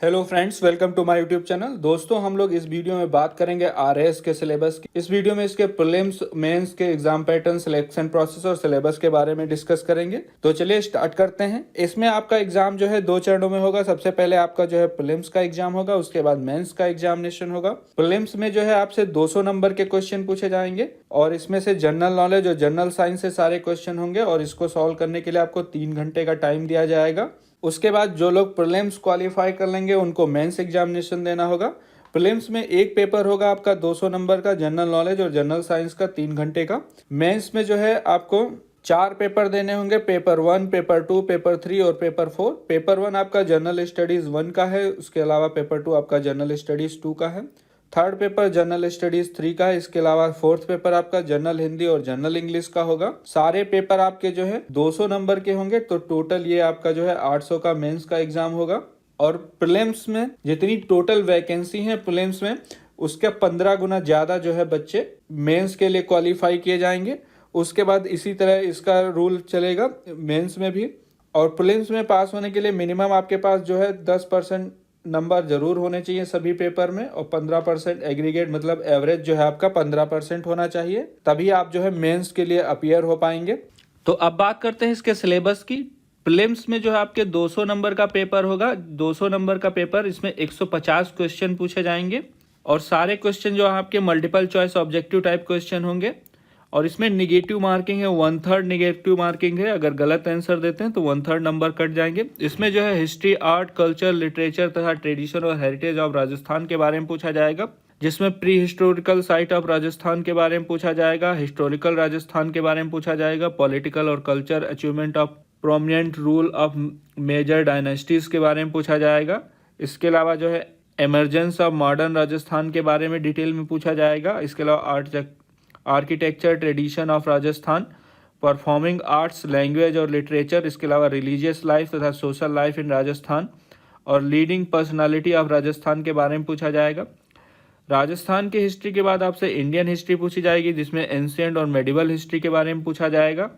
Hello friends, welcome to my YouTube channel. दोस्तों, हम लोग इस वीडियो में बात करेंगे आरएएस के सिलेबस की। इस वीडियो में इसके प्रीलिम्स, मेंस के एग्जाम पैटर्न, सिलेक्शन प्रोसेस और सिलेबस के बारे में डिस्कस करेंगे। तो चलिए स्टार्ट करते हैं। इसमें आपका एग्जाम जो है 2 चरणों में होगा। सबसे पहले आपका जो है प्रीलिम्स का एग्जाम होगा, उसके बाद मेंस का एग्जामिनेशन होगा। प्रीलिम्स में जो है आपसे 200 नंबर के क्वेश्चन पूछे जाएंगे और इसमें से जनरल नॉलेज और जनरल साइंस से सारे क्वेश्चन होंगे और इसको सॉल्व करने के लिए आपको 3 घंटे का टाइम दिया जाएगा। उसके बाद जो लोग प्रीलिम्स क्वालिफाई कर लेंगे उनको मेंस एग्जामिनेशन देना होगा। प्रीलिम्स में एक पेपर होगा आपका 200 नंबर का, जनरल नॉलेज और जनरल साइंस का 3 घंटे का। मेंस में जो है आपको 4 पेपर देने होंगे, पेपर 1, पेपर 2, पेपर 3 और पेपर 4। पेपर 1 आपका जनरल स्टडीज 1 का है, उसके अलावा पेपर 2 आपका जनरल स्टडीज 2 का है। थर्ड पेपर जनरल स्टडीज 3 का है, इसके अलावा फोर्थ पेपर आपका जनरल हिंदी और जनरल इंग्लिश का होगा। सारे पेपर आपके जो है 200 नंबर के होंगे, तो टोटल ये आपका जो है 800 का मेंस का एग्जाम होगा। और प्रीलिम्स में जितनी टोटल वैकेंसी है प्रीलिम्स में, उसके 15 गुना ज्यादा जो है बच्चे मेंस के लिए क्वालिफाई किए जाएंगे। उसके बाद इसी तरह इसका रूल चलेगा मेंस में भी। और प्रीलिम्स में पास होने के लिए मिनिमम आपके पास जो है 10% नंबर जरूर होने चाहिए सभी पेपर में, और 15% एग्रीगेट मतलब एवरेज जो है आपका 15% होना चाहिए, तभी आप जो है मेंस के लिए अपीयर हो पाएंगे। तो अब बात करते हैं इसके सिलेबस की। प्रीलिम्स में जो है आपके 200 नंबर का पेपर होगा। 200 नंबर का पेपर, इसमें 150 क्वेश्चन पूछे जाएंगे और सारे क्वेश्चन जो आपके multiple choice objective type question होंगे। और इसमें निगेटिव मार्किंग है, 1/3 निगेटिव मार्किंग है। अगर गलत आंसर देते हैं तो 1/3 नंबर कट जाएंगे। इसमें जो है हिस्ट्री, आर्ट, कल्चर, लिटरेचर तथा ट्रेडिशन और हेरिटेज ऑफ राजस्थान के बारे में पूछा जाएगा, जिसमें pre historical site of Rajasthan के बारे में पूछा जाएगा, हिस्टोरिकल राजस्थान के बारे में पूछा जाएगा, पॉलिटिकल और culture achievement of prominent rule of major dynasties के बारे में पूछा जाएगा। इसके अलावा जो है एमरजेंस ऑफ मॉडर्न राजस्थान के बारे में डिटेल में पूछा जाएगा। इसके अलावा architecture, tradition of Rajasthan, performing arts, language और लिटरेचर, इसके अलावा रिलीजियस लाइफ तथा सोशल लाइफ इन राजस्थान और लीडिंग पर्सनालिटी ऑफ राजस्थान के बारे में पूछा जाएगा। राजस्थान की हिस्ट्री के बाद आपसे इंडियन हिस्ट्री पूछी जाएगी, जिसमें एंशिएंट और मेडिवल हिस्ट्री के बारे में पूछा जाएगा,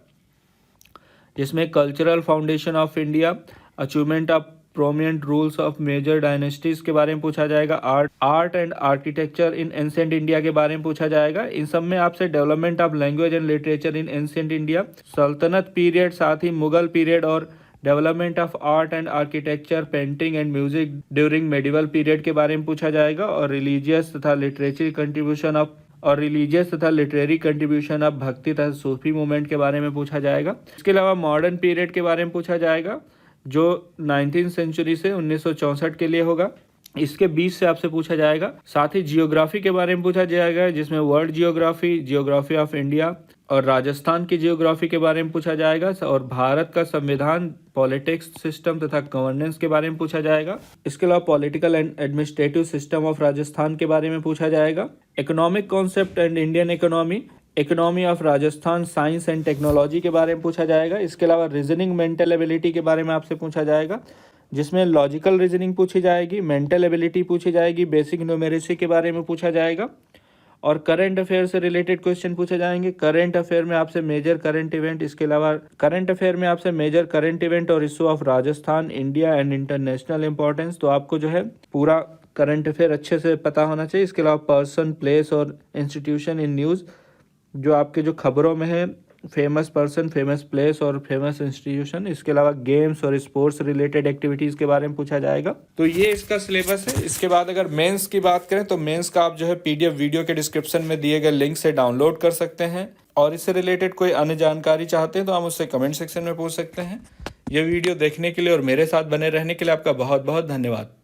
जिसमें cultural foundation of India, achievement of prominent rules of major dynasties के बारे में पूछा जाएगा, art and architecture in ancient India के बारे में पूछा जाएगा। इन सब में आपसे development of language and literature in ancient India, सल्तनत पीरियड, साथ ही मुगल पीरियड और development of art and architecture, painting and music during medieval period के बारे में पूछा जाएगा। और रिलीजियस तथा लिटरेचर कंट्रीब्यूशन ऑफ भक्ति तथा सूफी मूवमेंट के बारे में पूछा जाएगा। इसके अलावा मॉडर्न पीरियड के बारे में पूछा जाएगा, जो 19वीं सेंचुरी से 1964 के लिए होगा। इसके 20 से आपसे पूछा जाएगा। साथ ही जियोग्राफी के बारे में पूछा जाएगा, जिसमें world geography, geography of India और राजस्थान की जियोग्राफी के बारे में पूछा जाएगा। और भारत का संविधान, पॉलिटिक्स सिस्टम तथा गवर्नेंस के बारे में पूछा जाएगा। इसके अलावा political and administrative system of Rajasthan के बारे में पूछा जाएगा। Economic concept and Indian economy of Rajasthan, science and technology के बारे में पूछा जाएगा। इसके अलावा रीजनिंग, मेंटल एबिलिटी के बारे में आपसे पूछा जाएगा, जिसमें लॉजिकल रीजनिंग पूछी जाएगी, मेंटल एबिलिटी पूछी जाएगी, बेसिक न्यूमेरेसी के बारे में पूछा जाएगा और करंट अफेयर से रिलेटेड क्वेश्चन पूछे जाएंगे। करंट अफेयर में आपसे मेजर करंट इवेंट, इसके अलावा करंट अफेयर में आपसे मेजर करंट इवेंट और issue of Rajasthan, India and international importance, तो आपको जो है पूरा करंट अफेयर अच्छे से पता होना चाहिए। इसके अलावा पर्सन, प्लेस और इंस्टीट्यूशन इन न्यूज़, जो आपके जो खबरों में है, फेमस पर्सन, फेमस प्लेस और फेमस इंस्टीट्यूशन। इसके अलावा गेम्स और स्पोर्ट्स रिलेटेड एक्टिविटीज़ के बारे में पूछा जाएगा। तो ये इसका सिलेबस है। इसके बाद अगर मेंस की बात करें तो मेंस का आप जो है पीडीएफ वीडियो के डिस्क्रिप्शन में दिए गए लिंक से डाउनलोड कर सकते हैं। और इससे रिलेटेड कोई अन्य जानकारी चाहते हैं तो आप मुझसे कमेंट सेक्शन में पूछ सकते हैं। ये वीडियो देखने के लिए और मेरे साथ बने रहने के लिए आपका बहुत बहुत धन्यवाद।